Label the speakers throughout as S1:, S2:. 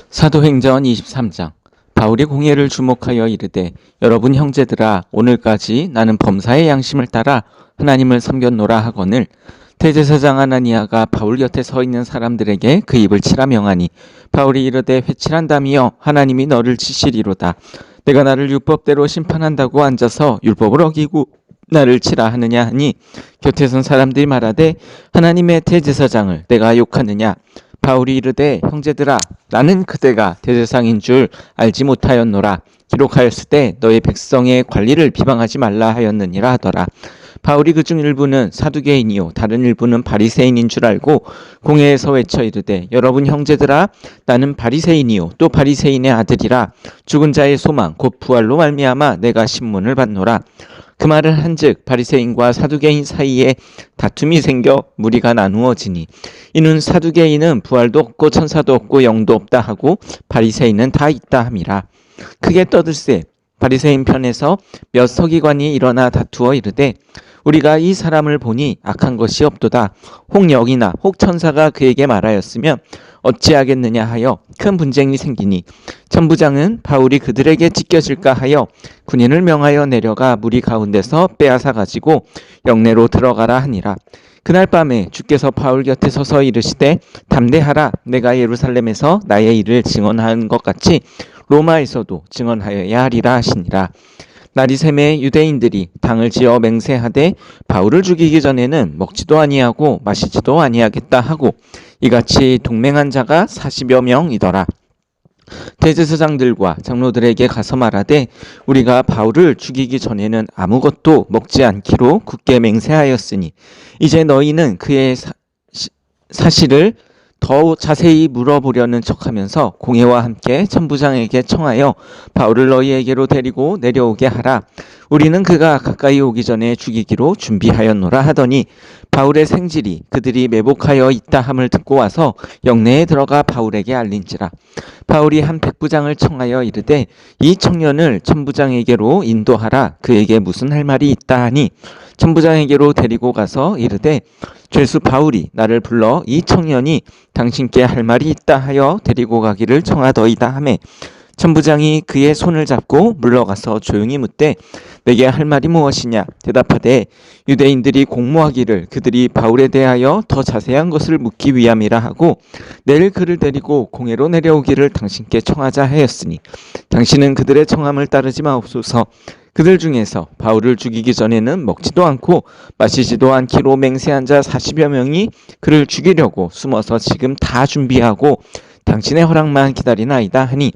S1: 사도행전 23장. 바울이 공회를 주목하여 이르되, 여러분 형제들아, 오늘까지 나는 범사의 양심을 따라 하나님을 섬겼노라 하거늘, 대제사장 아나니아가 바울 곁에 서 있는 사람들에게 그 입을 치라 명하니, 바울이 이르되, 회칠한다미여 하나님이 너를 치시리로다. 내가 나를 율법대로 심판한다고 앉아서 율법을 어기고 나를 치라 하느냐 하니, 곁에 선 사람들이 말하되, 하나님의 대제사장을 내가 욕하느냐? 바울이 이르되, 형제들아, 나는 그대가 대제사장인 줄 알지 못하였노라. 기록하였을 때 너희 백성의 관리를 비방하지 말라 하였느니라 하더라. 바울이 그중 일부는 사두개인이요 다른 일부는 바리새인인 줄 알고 공회에서 외쳐 이르되, 여러분 형제들아, 나는 바리새인이요 또 바리새인의 아들이라. 죽은 자의 소망 곧 부활로 말미암아 내가 신문을 받노라. 그 말을 한즉 바리새인과 사두개인 사이에 다툼이 생겨 무리가 나누어지니, 이는 사두개인은 부활도 없고 천사도 없고 영도 없다 하고 바리새인은 다 있다 함이라. 크게 떠들세 바리새인 편에서 몇 서기관이 일어나 다투어 이르되, 우리가 이 사람을 보니 악한 것이 없도다. 혹 영이나 혹 천사가 그에게 말하였으면 어찌하겠느냐 하여 큰 분쟁이 생기니, 천부장은 바울이 그들에게 찢겨질까 하여 군인을 명하여 내려가 무리 가운데서 빼앗아 가지고 영내로 들어가라 하니라. 그날 밤에 주께서 바울 곁에 서서 이르시되, 담대하라. 내가 예루살렘에서 나의 일을 증언한 것 같이 로마에서도 증언하여야 하리라 하시니라. 날이 새매 유대인들이 당을 지어 맹세하되, 바울을 죽이기 전에는 먹지도 아니하고 마시지도 아니하겠다 하고, 이같이 동맹한 자가 40여 명이더라. 대제사장들과 장로들에게 가서 말하되, 우리가 바울을 죽이기 전에는 아무것도 먹지 않기로 굳게 맹세하였으니, 이제 너희는 그의 사실을 더 자세히 물어보려는 척하면서 공회와 함께 천부장에게 청하여 바울을 너희에게로 데리고 내려오게 하라. 우리는 그가 가까이 오기 전에 죽이기로 준비하였노라 하더니, 바울의 생질이 그들이 매복하여 있다 함을 듣고 와서 영내에 들어가 바울에게 알린지라. 바울이 한 백부장을 청하여 이르되, 이 청년을 천부장에게로 인도하라. 그에게 무슨 할 말이 있다 하니, 천부장에게로 데리고 가서 이르되, 죄수 바울이 나를 불러 이 청년이 당신께 할 말이 있다 하여 데리고 가기를 청하더이다 하매, 천부장이 그의 손을 잡고 물러가서 조용히 묻되, 내게 할 말이 무엇이냐? 대답하되, 유대인들이 공모하기를 그들이 바울에 대하여 더 자세한 것을 묻기 위함이라 하고, 내일 그를 데리고 공회로 내려오기를 당신께 청하자 하였으니, 당신은 그들의 청함을 따르지 마옵소서. 그들 중에서 바울을 죽이기 전에는 먹지도 않고 마시지도 않기로 맹세한 자 40여 명이 그를 죽이려고 숨어서 지금 다 준비하고 당신의 허락만 기다리나이다 하니,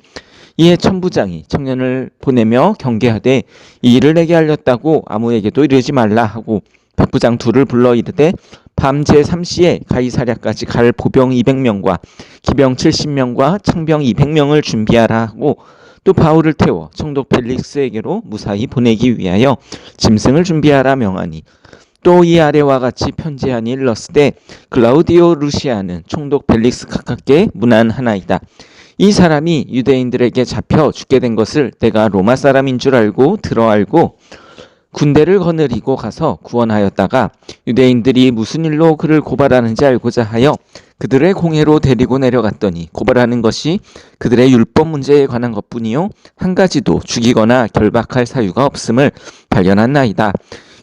S1: 이에 천부장이 청년을 보내며 경계하되, 이 일을 내게 알렸다고 아무에게도 이르지 말라 하고, 백부장 둘을 불러 이르되, 밤 제3시에 가이사랴까지 갈 보병 200명과 기병 70명과 창병 200명을 준비하라 하고, 또 바울을 태워 총독 벨릭스에게로 무사히 보내기 위하여 짐승을 준비하라 명하니, 또 이 아래와 같이 편지하니 일렀으되, 글라우디오 루시아는 총독 벨릭스 가깝게 문안하나이다. 이 사람이 유대인들에게 잡혀 죽게 된 것을 내가 로마 사람인 줄 알고 들어알고 군대를 거느리고 가서 구원하였다가, 유대인들이 무슨 일로 그를 고발하는지 알고자 하여 그들의 공회로 데리고 내려갔더니, 고발하는 것이 그들의 율법 문제에 관한 것뿐이요 한 가지도 죽이거나 결박할 사유가 없음을 발견한 나이다.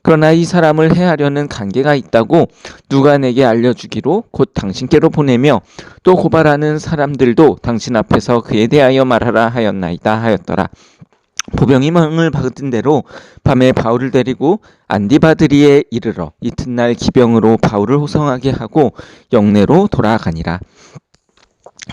S1: 그러나 이 사람을 해하려는 관계가 있다고 누가 내게 알려주기로 곧 당신께로 보내며, 또 고발하는 사람들도 당신 앞에서 그에 대하여 말하라 하였나이다 하였더라. 보병이 명을 받은 대로 밤에 바울을 데리고 안디바드리에 이르러 이튿날 기병으로 바울을 호송하게 하고 영내로 돌아가니라.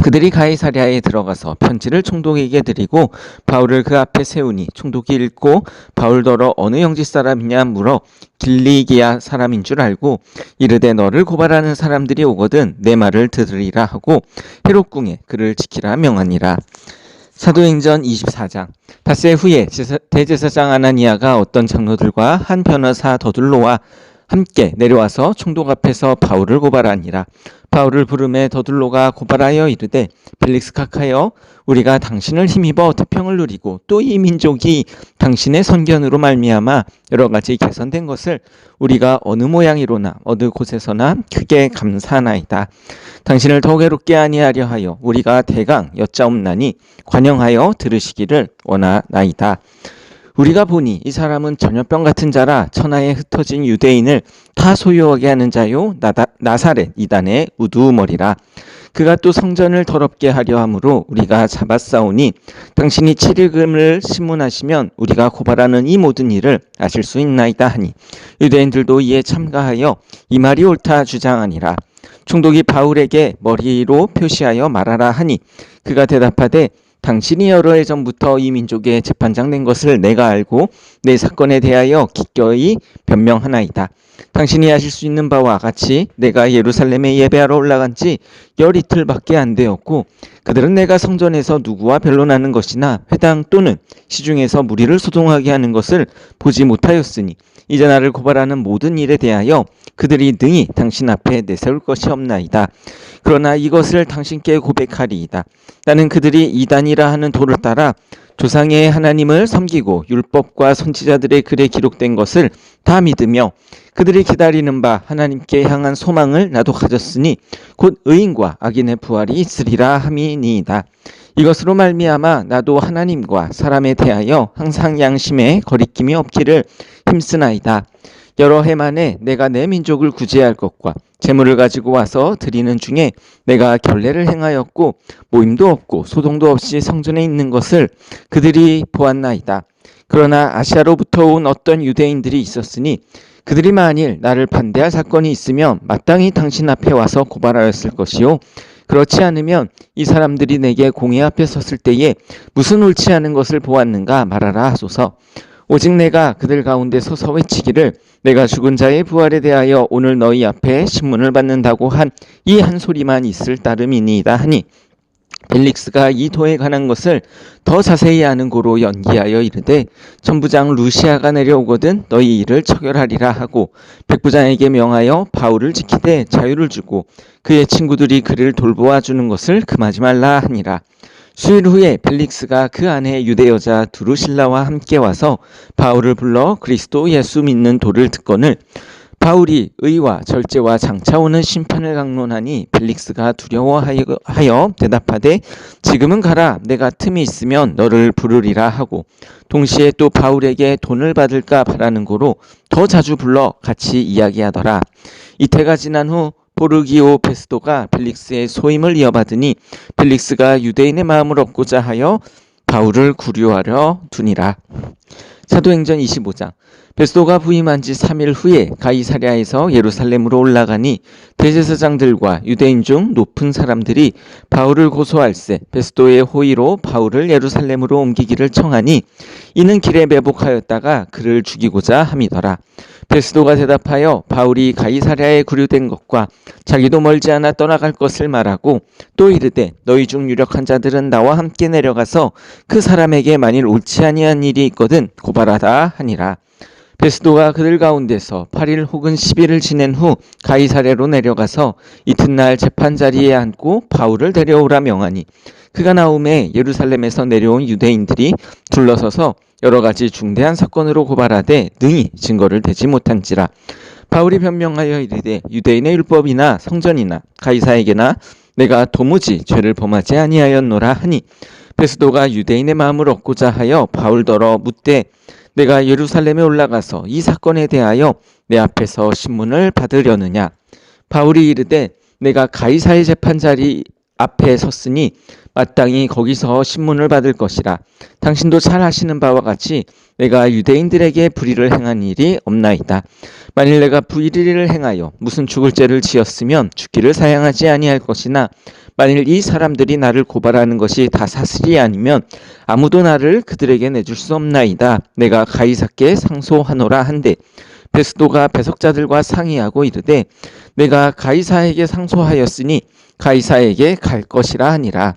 S1: 그들이 가이사랴에 들어가서 편지를 총독에게 드리고 바울을 그 앞에 세우니, 총독이 읽고 바울더러 어느 영지 사람이냐 물어 길리기아 사람인 줄 알고, 이르되 너를 고발하는 사람들이 오거든 내 말을 들으리라 하고 헤롯궁에 그를 지키라 명하니라. 사도행전 24장. 닷새 후에 대제사장 아나니아가 어떤 장로들과 한 변호사 더둘로와 함께 내려와서 총독 앞에서 바울을 고발하니라. 바울을 부르매 더둘로가 고발하여 이르되 벨릭스 각하여 우리가 당신을 힘입어 태평을 누리고 또 이 민족이 당신의 선견으로 말미암아 여러 가지 개선된 것을 우리가 어느 모양이로나 어느 곳에서나 크게 감사하나이다. 당신을 더 괴롭게 아니하려 하여 우리가 대강 여짜옵나니 관영하여 들으시기를 원하나이다. 우리가 보니 이 사람은 전염병 같은 자라 천하에 흩어진 유대인을 다 소유하게 하는 자요 나사렛 이단의 우두머리라. 그가 또 성전을 더럽게 하려 함으로 우리가 잡았사오니 당신이 7일금을 신문하시면 우리가 고발하는 이 모든 일을 아실 수 있나이다 하니 유대인들도 이에 참가하여 이 말이 옳다 주장하니라. 총독이 바울에게 머리로 표시하여 말하라 하니 그가 대답하되 당신이 여러 해 전부터 이 민족의 재판장 된 것을 내가 알고 내 사건에 대하여 기꺼이 변명하나이다. 당신이 아실 수 있는 바와 같이 내가 예루살렘에 예배하러 올라간 지 열이틀밖에 안 되었고 그들은 내가 성전에서 누구와 변론하는 것이나 회당 또는 시중에서 무리를 소동하게 하는 것을 보지 못하였으니 이제 나를 고발하는 모든 일에 대하여 그들이 능히 당신 앞에 내세울 것이 없나이다. 그러나 이것을 당신께 고백하리이다. 나는 그들이 이단이라 하는 도를 따라 조상의 하나님을 섬기고 율법과 선지자들의 글에 기록된 것을 다 믿으며 그들이 기다리는 바 하나님께 향한 소망을 나도 가졌으니 곧 의인과 악인의 부활이 있으리라 함이니이다. 이것으로 말미암아 나도 하나님과 사람에 대하여 항상 양심에 거리낌이 없기를 힘쓰나이다. 여러 해 만에 내가 내 민족을 구제할 것과 재물을 가지고 와서 드리는 중에 내가 결례를 행하였고 모임도 없고 소동도 없이 성전에 있는 것을 그들이 보았나이다. 그러나 아시아로부터 온 어떤 유대인들이 있었으니 그들이 만일 나를 반대할 사건이 있으면 마땅히 당신 앞에 와서 고발하였을 것이요 그렇지 않으면 이 사람들이 내게 공회 앞에 섰을 때에 무슨 옳지 않은 것을 보았는가 말하라 하소서. 오직 내가 그들 가운데 서서 외치기를 내가 죽은 자의 부활에 대하여 오늘 너희 앞에 신문을 받는다고 한 이 한 소리만 있을 따름이니이다 하니 벨릭스가 이 도에 관한 것을 더 자세히 아는 고로 연기하여 이르되 천부장 루시아가 내려오거든 너희 일을 처결하리라 하고 백부장에게 명하여 바울을 지키되 자유를 주고 그의 친구들이 그를 돌보아 주는 것을 금하지 말라 하니라. 수일 후에 벨릭스가 그 아내 유대 여자 두루실라와 함께 와서 바울을 불러 그리스도 예수 믿는 도를 듣거늘 바울이 의와 절제와 장차 오는 심판을 강론하니 벨릭스가 두려워하여 대답하되 지금은 가라 내가 틈이 있으면 너를 부르리라 하고 동시에 또 바울에게 돈을 받을까 바라는 고로 더 자주 불러 같이 이야기하더라. 이태가 지난 후 포르기오 베스도가 벨릭스의 소임을 이어받으니 벨릭스가 유대인의 마음을 얻고자 하여 바울을 구류하려 두니라. 사도행전 25장. 베스도가 부임한 지 3일 후에 가이사랴에서 예루살렘으로 올라가니 대제사장들과 유대인 중 높은 사람들이 바울을 고소할세 베스도의 호의로 바울을 예루살렘으로 옮기기를 청하니 이는 길에 매복하였다가 그를 죽이고자 함이더라. 베스도가 대답하여 바울이 가이사랴에 구류된 것과 자기도 멀지 않아 떠나갈 것을 말하고 또 이르되 너희 중 유력한 자들은 나와 함께 내려가서 그 사람에게 만일 옳지 아니한 일이 있거든 고발하다 하니라. 베스도가 그들 가운데서 8일 혹은 10일을 지낸 후 가이사랴로 내려가서 이튿날 재판자리에 앉고 바울을 데려오라 명하니 그가 나오매 예루살렘에서 내려온 유대인들이 둘러서서 여러 가지 중대한 사건으로 고발하되 능히 증거를 대지 못한지라. 바울이 변명하여 이르되 유대인의 율법이나 성전이나 가이사에게나 내가 도무지 죄를 범하지 아니하였노라 하니 베스도가 유대인의 마음을 얻고자 하여 바울더러 묻되 내가 예루살렘에 올라가서 이 사건에 대하여 내 앞에서 신문을 받으려느냐. 바울이 이르되 내가 가이사의 재판자리 앞에 섰으니 마땅히 거기서 신문을 받을 것이라. 당신도 잘 아시는 바와 같이 내가 유대인들에게 불의를 행한 일이 없나이다. 만일 내가 불의를 행하여 무슨 죽을 죄를 지었으면 죽기를 사양하지 아니할 것이나 만일 이 사람들이 나를 고발하는 것이 다 사실이 아니면 아무도 나를 그들에게 내줄 수 없나이다. 내가 가이사께 상소하노라 한데 베스도가 배석자들과 상의하고 이르되 내가 가이사에게 상소하였으니 가이사에게 갈 것이라 하니라.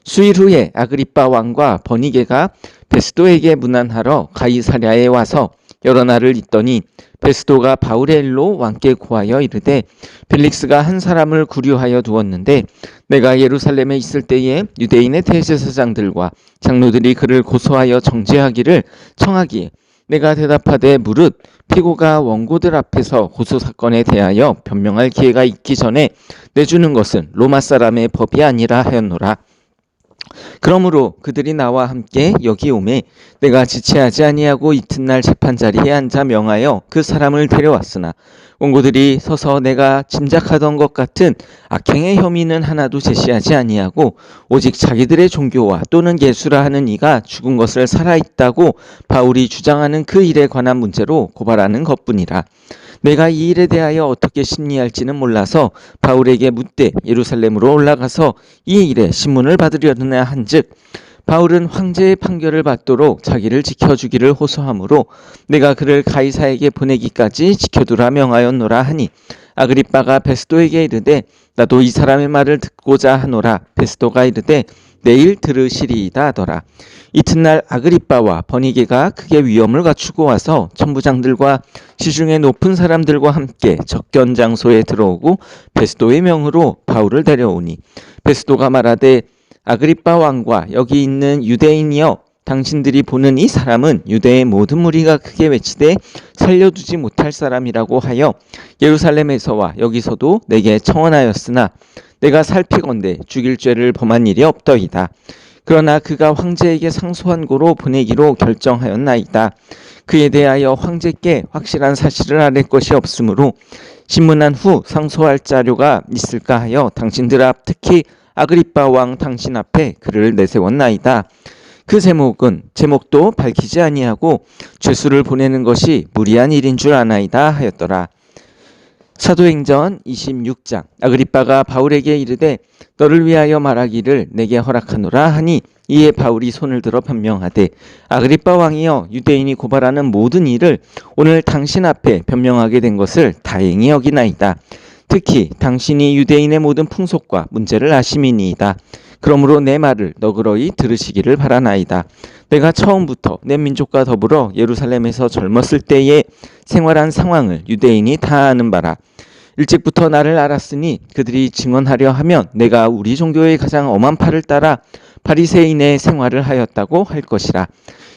S1: 수일 후에 아그리빠 왕과 버니게가 베스도에게 문안하러 가이사랴에 와서 여러 날을 있더니 베스도가 바울의 일로 왕께 고하여 이르되 벨릭스가 한 사람을 구류하여 두었는데 내가 예루살렘에 있을 때에 유대인의 대제사장들과 장로들이 그를 고소하여 정죄하기를 청하기에 내가 대답하되 무릇 피고가 원고들 앞에서 고소 사건에 대하여 변명할 기회가 있기 전에 내주는 것은 로마 사람의 법이 아니라 하였노라. 그러므로 그들이 나와 함께 여기 오매 내가 지체하지 아니하고 이튿날 재판자리에 앉아 명하여 그 사람을 데려왔으나 원고들이 서서 내가 짐작하던 것 같은 악행의 혐의는 하나도 제시하지 아니하고 오직 자기들의 종교와 또는 예수라 하는 이가 죽은 것을 살아있다고 바울이 주장하는 그 일에 관한 문제로 고발하는 것뿐이라. 내가 이 일에 대하여 어떻게 심리할지는 몰라서 바울에게 묻되 예루살렘으로 올라가서 이 일에 신문을 받으려느냐 한즉 바울은 황제의 판결을 받도록 자기를 지켜주기를 호소하므로 내가 그를 가이사에게 보내기까지 지켜두라 명하였노라 하니 아그리빠가 베스도에게 이르되 나도 이 사람의 말을 듣고자 하노라. 베스도가 이르되 내일 들으시리이다 하더라. 이튿날 아그리빠와 버니게가 크게 위엄을 갖추고 와서 천부장들과 시중의 높은 사람들과 함께 접견 장소에 들어오고 베스도의 명으로 바울을 데려오니 베스도가 말하되 아그리빠 왕과 여기 있는 유대인이여 당신들이 보는 이 사람은 유대의 모든 무리가 크게 외치되 살려두지 못할 사람이라고 하여 예루살렘에서와 여기서도 내게 청언하였으나 내가 살피건대 죽일 죄를 범한 일이 없더이다. 그러나 그가 황제에게 상소한 고로 보내기로 결정하였나이다. 그에 대하여 황제께 확실한 사실을 아랠 것이 없으므로 신문한 후 상소할 자료가 있을까 하여 당신들 앞 특히 아그리빠 왕 당신 앞에 그를 내세웠나이다. 그 제목도 밝히지 아니하고 죄수를 보내는 것이 무리한 일인 줄 아나이다 하였더라. 사도행전 26장. 아그리빠가 바울에게 이르되 너를 위하여 말하기를 내게 허락하노라 하니 이에 바울이 손을 들어 변명하되 아그리빠 왕이여 유대인이 고발하는 모든 일을 오늘 당신 앞에 변명하게 된 것을 다행히 여기나이다. 특히 당신이 유대인의 모든 풍속과 문제를 아심이니이다. 그러므로 내 말을 너그러이 들으시기를 바라나이다. 내가 처음부터 내 민족과 더불어 예루살렘에서 젊었을 때에 생활한 상황을 유대인이 다 아는 바라. 일찍부터 나를 알았으니 그들이 증언하려 하면 내가 우리 종교의 가장 엄한 팔을 따라 바리새인의 생활을 하였다고 할 것이라.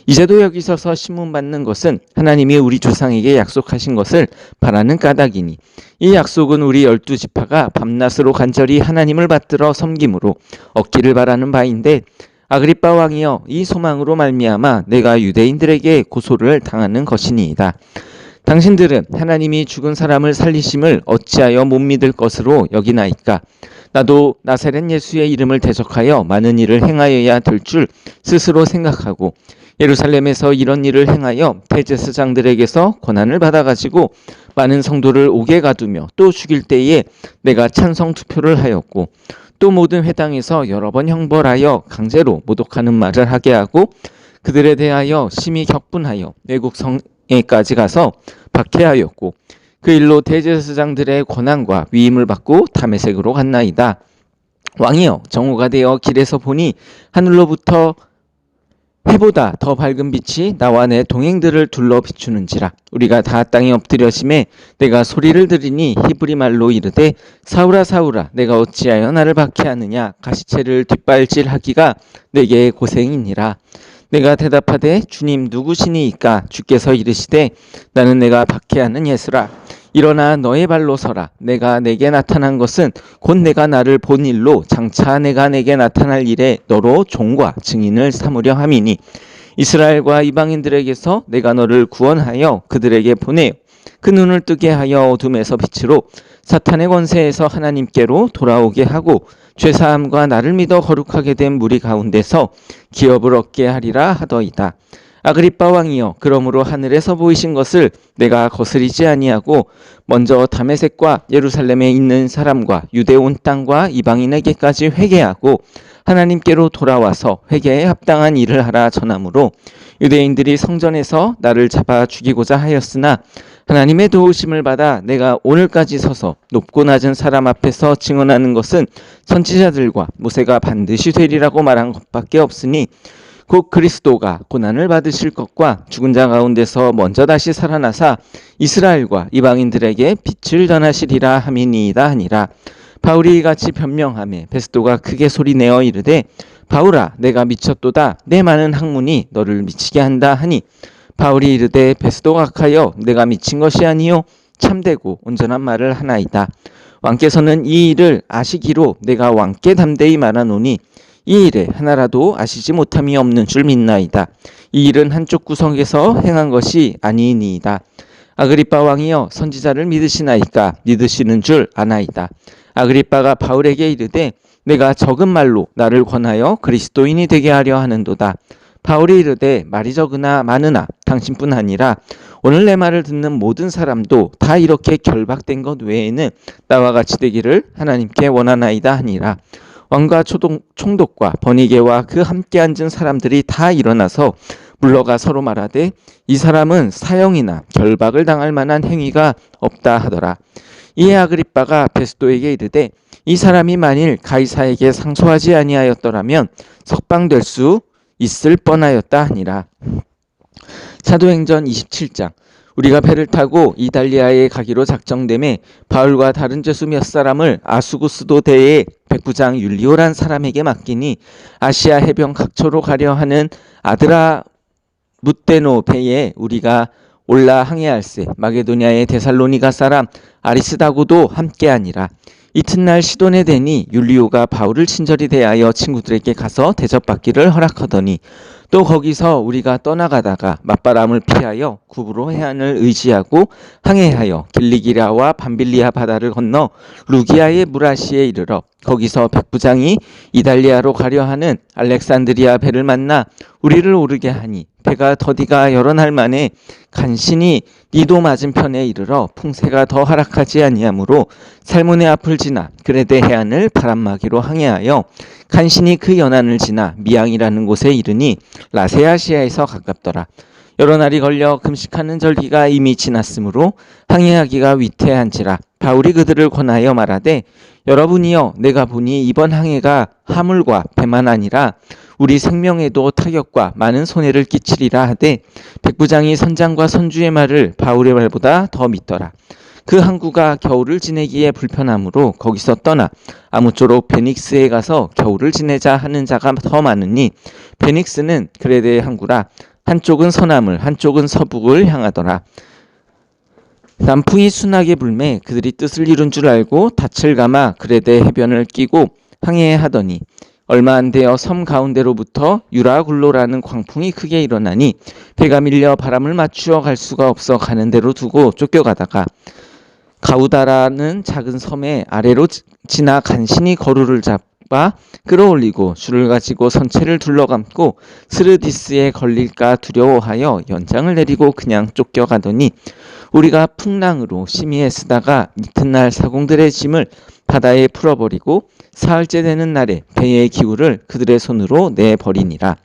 S1: 이제도 여기 서서 신문 받는 것은 하나님이 우리 조상에게 약속하신 것을 바라는 까닭이니 이 약속은 우리 12지파가 밤낮으로 간절히 하나님을 받들어 섬김으로 얻기를 바라는 바인데 아그리빠 왕이여 이 소망으로 말미암아 내가 유대인들에게 고소를 당하는 것이니이다. 당신들은 하나님이 죽은 사람을 살리심을 어찌하여 못 믿을 것으로 여기나이까? 나도 나사렛 예수의 이름을 대적하여 많은 일을 행하여야 될 줄 스스로 생각하고 예루살렘에서 이런 일을 행하여 대제사장들에게서 권한을 받아가지고 많은 성도를 옥에 가두며 또 죽일 때에 내가 찬성 투표를 하였고 또 모든 회당에서 여러 번 형벌하여 강제로 모독하는 말을 하게 하고 그들에 대하여 심히 격분하여 외국 성에까지 가서 박해하였고 그 일로 대제사장들의 권한과 위임을 받고 다메섹으로 갔나이다. 왕이여 정오가 되어 길에서 보니 하늘로부터 해보다 더 밝은 빛이 나와 내 동행들을 둘러 비추는지라. 우리가 다 땅에 엎드려심에 내가 소리를 들으니 히브리 말로 이르되 사울아 사울아 내가 어찌하여 나를 박해하느냐. 가시체를 뒷발질하기가 내게 고생이니라. 내가 대답하되 주님 누구시니이까? 주께서 이르시되 나는 내가 박해하는 예수라. 일어나 너의 발로 서라. 내가 내게 나타난 것은 곧 내가 나를 본 일로 장차 내가 내게 나타날 일에 너로 종과 증인을 삼으려 함이니 이스라엘과 이방인들에게서 내가 너를 구원하여 그들에게 보내어 그 눈을 뜨게 하여 어둠에서 빛으로 사탄의 권세에서 하나님께로 돌아오게 하고 죄사함과 나를 믿어 거룩하게 된 무리 가운데서 기업을 얻게 하리라 하더이다. 아그리빠 왕이여 그러므로 하늘에서 보이신 것을 내가 거스리지 아니하고 먼저 다메섹과 예루살렘에 있는 사람과 유대 온 땅과 이방인에게까지 회개하고 하나님께로 돌아와서 회개에 합당한 일을 하라 전하므로 유대인들이 성전에서 나를 잡아 죽이고자 하였으나 하나님의 도우심을 받아 내가 오늘까지 서서 높고 낮은 사람 앞에서 증언하는 것은 선지자들과 모세가 반드시 되리라고 말한 것밖에 없으니 곧 그리스도가 고난을 받으실 것과 죽은 자 가운데서 먼저 다시 살아나사 이스라엘과 이방인들에게 빛을 전하시리라 함이니이다 하니라. 바울이 이같이 변명하매 베스도가 크게 소리내어 이르되 바울아 내가 미쳤도다. 내 많은 학문이 너를 미치게 한다 하니 바울이 이르되 베스도가 악하여 내가 미친 것이 아니요 참되고 온전한 말을 하나이다. 왕께서는 이 일을 아시기로 내가 왕께 담대히 말하노니 이 일에 하나라도 아시지 못함이 없는 줄 믿나이다. 이 일은 한쪽 구석에서 행한 것이 아니니이다. 아그리빠 왕이여 선지자를 믿으시나이까? 믿으시는 줄 아나이다. 아그리빠가 바울에게 이르되 내가 적은 말로 나를 권하여 그리스도인이 되게 하려 하는도다. 바울이 이르되 말이 적으나 많으나 당신뿐 아니라 오늘 내 말을 듣는 모든 사람도 다 이렇게 결박된 것 외에는 나와 같이 되기를 하나님께 원하나이다 하니라. 왕과 총독과 번이게와 그 함께 앉은 사람들이 다 일어나서 물러가 서로 말하되 이 사람은 사형이나 결박을 당할 만한 행위가 없다 하더라. 이에 아그리빠가 베스도에게 이르되 이 사람이 만일 가이사에게 상소하지 아니하였더라면 석방될 수 있을 뻔하였다 하니라. 사도행전 27장. 우리가 배를 타고 이달리아에 가기로 작정됨에 바울과 다른 죄수 몇 사람을 아수구스도 대에 백부장 율리오란 사람에게 맡기니 아시아 해변 각처로 가려 하는 아드라 무테노 배에 우리가 올라 항해할세 마게도냐의 데살로니가 사람 아리스다고도 함께하니라. 이튿날 시돈에 대니 율리오가 바울을 친절히 대하여 친구들에게 가서 대접받기를 허락하더니 또 거기서 우리가 떠나가다가 맞바람을 피하여 구브로 해안을 의지하고 항해하여 길리기라와 밤빌리아 바다를 건너 루기아의 무라시에 이르러 거기서 백부장이 이달리아로 가려 하는 알렉산드리아 배를 만나 우리를 오르게 하니 배가 더디가 여러 날 만에 간신히 니도 맞은편에 이르러 풍세가 더 하락하지 아니하므로 살몬의 앞을 지나 그레데 해안을 바람막이로 항해하여 간신히 그 연안을 지나 미앙이라는 곳에 이르니 라세아시아에서 가깝더라. 여러 날이 걸려 금식하는 절기가 이미 지났으므로 항해하기가 위태한지라 바울이 그들을 권하여 말하되 여러분이여 내가 보니 이번 항해가 화물과 배만 아니라 우리 생명에도 타격과 많은 손해를 끼치리라 하되 백부장이 선장과 선주의 말을 바울의 말보다 더 믿더라. 그 항구가 겨울을 지내기에 불편하므로 거기서 떠나 아무쪼록 베닉스에 가서 겨울을 지내자 하는 자가 더 많으니 베닉스는 그레데의 항구라. 한쪽은 서남을 한쪽은 서북을 향하더라. 남풍이 순하게 불매 그들이 뜻을 이룬 줄 알고 닻을 감아 그레데 해변을 끼고 항해하더니 얼마 안 되어 섬 가운데로부터 유라굴로라는 광풍이 크게 일어나니 배가 밀려 바람을 맞추어 갈 수가 없어 가는 대로 두고 쫓겨가다가 가우다라는 작은 섬의 아래로 지나 간신히 거루를 잡아 끌어올리고 줄을 가지고 선체를 둘러감고 스르디스에 걸릴까 두려워하여 연장을 내리고 그냥 쫓겨가더니 우리가 풍랑으로 심히 애쓰다가 이튿날 사공들의 짐을 바다에 풀어버리고 사흘째 되는 날에 배의 기울을 그들의 손으로 내버리니라.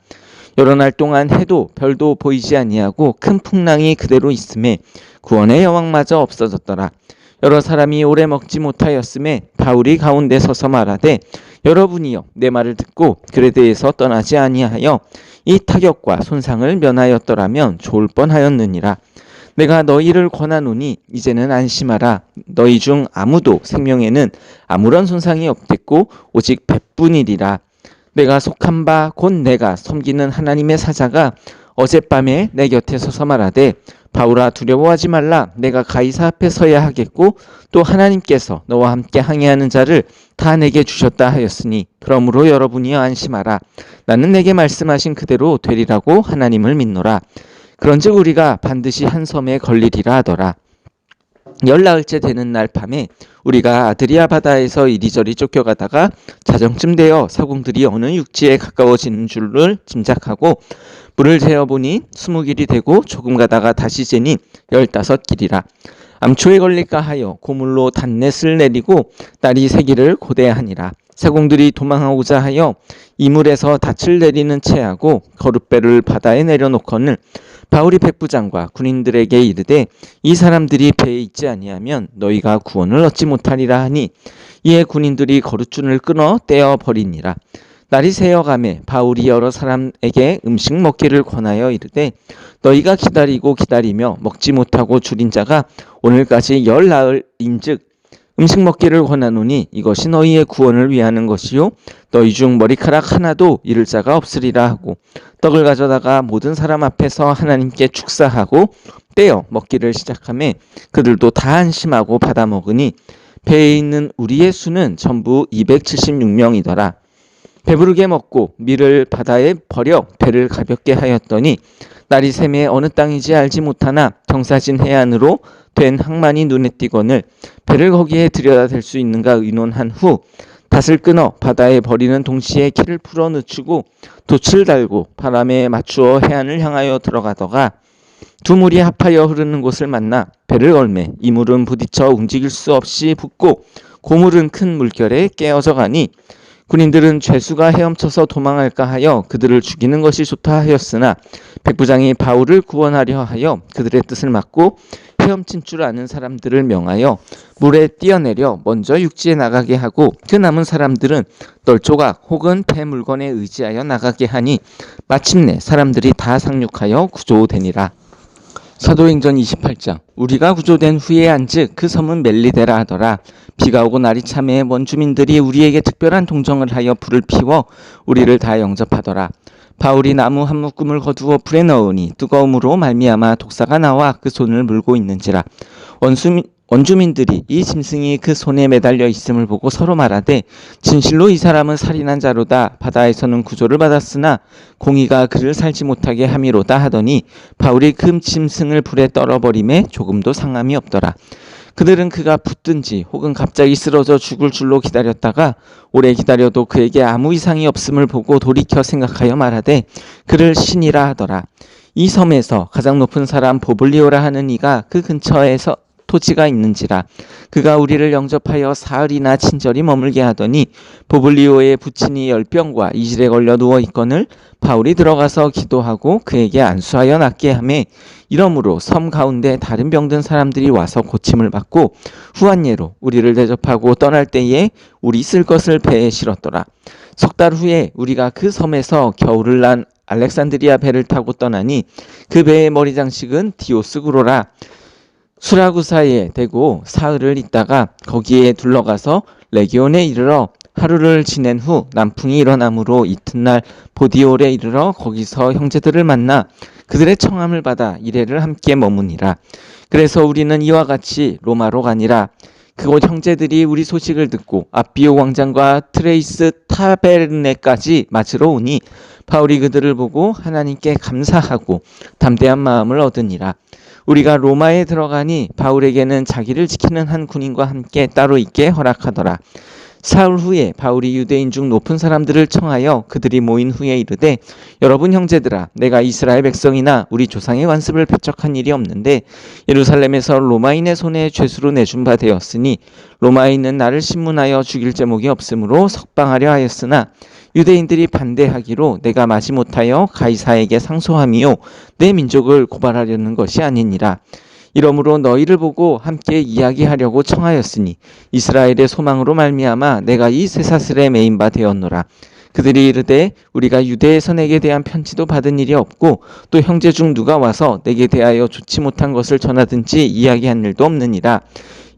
S1: 여러 날 동안 해도 별도 보이지 아니하고 큰 풍랑이 그대로 있음에 구원의 여왕마저 없어졌더라. 여러 사람이 오래 먹지 못하였음에 바울이 가운데 서서 말하되 여러분이여 내 말을 듣고 그레데에서 떠나지 아니하여 이 타격과 손상을 면하였더라면 좋을 뻔하였느니라. 내가 너희를 권하노니 이제는 안심하라. 너희 중 아무도 생명에는 아무런 손상이 없겠고 오직 배뿐이리라. 내가 속한 바 곧 내가 섬기는 하나님의 사자가 어젯밤에 내 곁에 서서 말하되 바울아 두려워하지 말라. 내가 가이사 앞에 서야 하겠고 또 하나님께서 너와 함께 항해하는 자를 다 내게 주셨다 하였으니 그러므로 여러분이여 안심하라. 나는 내게 말씀하신 그대로 되리라고 하나님을 믿노라. 그런즉 우리가 반드시 한 섬에 걸리리라 하더라. 열나흘째 되는 날 밤에 우리가 아드리아 바다에서 이리저리 쫓겨가다가 자정쯤 되어 사공들이 어느 육지에 가까워지는 줄을 짐작하고 물을 재어보니 20길이 되고 조금 가다가 다시 재니 15길이라. 암초에 걸릴까 하여 고물로 단넷을 내리고 날이 새기를 고대하니라. 세공들이 도망하고자 하여 이물에서 닻을 내리는 채하고 거룻배를 바다에 내려놓거늘 바울이 백부장과 군인들에게 이르되 이 사람들이 배에 있지 아니하면 너희가 구원을 얻지 못하리라 하니 이에 군인들이 거룻줄을 끊어 떼어 버리니라. 날이 새어가매 바울이 여러 사람에게 음식 먹기를 권하여 이르되 너희가 기다리고 기다리며 먹지 못하고 줄인 자가 오늘까지 열 나흘인즉 음식 먹기를 권하노니 이것이 너희의 구원을 위하는 것이요 너희 중 머리카락 하나도 잃을 자가 없으리라 하고 떡을 가져다가 모든 사람 앞에서 하나님께 축사하고 떼어 먹기를 시작하매 그들도 다 안심하고 받아 먹으니 배에 있는 우리의 수는 전부 276명이더라. 배부르게 먹고 밀을 바다에 버려 배를 가볍게 하였더니 날이 새매 어느 땅인지 알지 못하나 경사진 해안으로 된 항만이 눈에 띄거늘 배를 거기에 들여다 댈 수 있는가 의논한 후 닷을 끊어 바다에 버리는 동시에 키를 풀어 늦추고 돛을 달고 바람에 맞추어 해안을 향하여 들어가다가 두 물이 합하여 흐르는 곳을 만나 배를 걸매 이물은 부딪혀 움직일 수 없이 붙고 고물은 큰 물결에 깨어져 가니 군인들은 죄수가 헤엄쳐서 도망할까 하여 그들을 죽이는 것이 좋다 하였으나 백부장이 바울을 구원하려 하여 그들의 뜻을 막고 헤엄친 줄 아는 사람들을 명하여 물에 뛰어내려 먼저 육지에 나가게 하고 그 남은 사람들은 널조각 혹은 배 물건에 의지하여 나가게 하니 마침내 사람들이 다 상륙하여 구조되니라. 사도행전 28장. 우리가 구조된 후에 한즉 그 섬은 멜리데라 하더라. 비가 오고 날이 참해 원주민들이 우리에게 특별한 동정을 하여 불을 피워 우리를 다 영접하더라. 바울이 나무 한 묶음을 거두어 불에 넣으니 뜨거움으로 말미암아 독사가 나와 그 손을 물고 있는지라. 원주민들이 이 짐승이 그 손에 매달려 있음을 보고 서로 말하되 진실로 이 사람은 살인한 자로다. 바다에서는 구조를 받았으나 공의가 그를 살지 못하게 함이로다 하더니 바울이 그 짐승을 불에 떨어버림에 조금도 상함이 없더라. 그들은 그가 붙든지 혹은 갑자기 쓰러져 죽을 줄로 기다렸다가 오래 기다려도 그에게 아무 이상이 없음을 보고 돌이켜 생각하여 말하되 그를 신이라 하더라. 이 섬에서 가장 높은 사람 보블리오라 하는 이가 그 근처에서 토지가 있는지라. 그가 우리를 영접하여 사흘이나 친절히 머물게 하더니 보블리오의 부친이 열병과 이질에 걸려 누워 있거늘 바울이 들어가서 기도하고 그에게 안수하여 낫게 하매 이러므로 섬 가운데 다른 병든 사람들이 와서 고침을 받고 후한 예로 우리를 대접하고 떠날 때에 우리 쓸 것을 배에 실었더라. 석 달 후에 우리가 그 섬에서 겨울을 난 알렉산드리아 배를 타고 떠나니 그 배의 머리 장식은 디오스구로라. 수라구사에 대고 사흘을 있다가 거기에 둘러가서 레기온에 이르러 하루를 지낸 후 남풍이 일어나므로 이튿날 보디올에 이르러 거기서 형제들을 만나 그들의 청함을 받아 이레를 함께 머무니라. 그래서 우리는 이와 같이 로마로 가니라. 그곳 형제들이 우리 소식을 듣고 아비오 왕장과 트레이스 타베르네까지 맞으러 오니 바울이 그들을 보고 하나님께 감사하고 담대한 마음을 얻으니라. 우리가 로마에 들어가니 바울에게는 자기를 지키는 한 군인과 함께 따로 있게 허락하더라. 사흘 후에 바울이 유대인 중 높은 사람들을 청하여 그들이 모인 후에 이르되 여러분 형제들아, 내가 이스라엘 백성이나 우리 조상의 관습을 배척한 일이 없는데 예루살렘에서 로마인의 손에 죄수로 내준 바 되었으니 로마인은 나를 신문하여 죽일 제목이 없으므로 석방하려 하였으나 유대인들이 반대하기로 내가 마지못하여 가이사에게 상소함이요 내 민족을 고발하려는 것이 아니니라. 이러므로 너희를 보고 함께 이야기하려고 청하였으니 이스라엘의 소망으로 말미암아 내가 이 쇠사슬에 매인 바 되었노라. 그들이 이르되 우리가 유대에서 내게 대한 편지도 받은 일이 없고 또 형제 중 누가 와서 내게 대하여 좋지 못한 것을 전하든지 이야기한 일도 없느니라.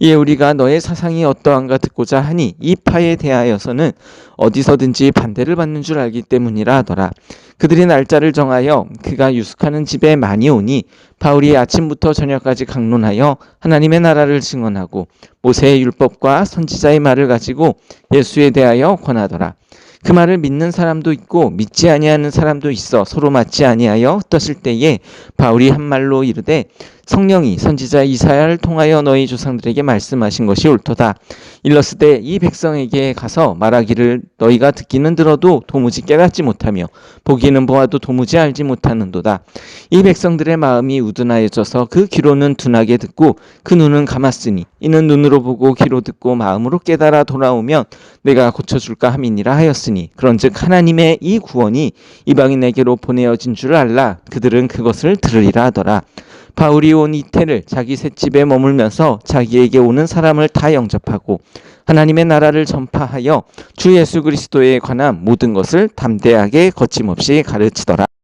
S1: 이에 우리가 너의 사상이 어떠한가 듣고자 하니 이 파에 대하여서는 어디서든지 반대를 받는 줄 알기 때문이라 하더라. 그들이 날짜를 정하여 그가 유숙하는 집에 많이 오니 바울이 아침부터 저녁까지 강론하여 하나님의 나라를 증언하고 모세의 율법과 선지자의 말을 가지고 예수에 대하여 권하더라. 그 말을 믿는 사람도 있고 믿지 아니하는 사람도 있어 서로 맞지 아니하여 흩어질 때에 바울이 한 말로 이르되 성령이 선지자 이사야를 통하여 너희 조상들에게 말씀하신 것이 옳도다. 일러스되 이 백성에게 가서 말하기를 너희가 듣기는 들어도 도무지 깨닫지 못하며 보기는 보아도 도무지 알지 못하는도다. 이 백성들의 마음이 우둔하여져서 그 귀로는 둔하게 듣고 그 눈은 감았으니 이는 눈으로 보고 귀로 듣고 마음으로 깨달아 돌아오면 내가 고쳐줄까 함이니라 하였으니 그런즉 하나님의 이 구원이 이방인에게로 보내어진 줄 알라. 그들은 그것을 들으리라 하더라. 바울이 온 이태를 자기 셋집에 머물면서 자기에게 오는 사람을 다 영접하고 하나님의 나라를 전파하여 주 예수 그리스도에 관한 모든 것을 담대하게 거침없이 가르치더라.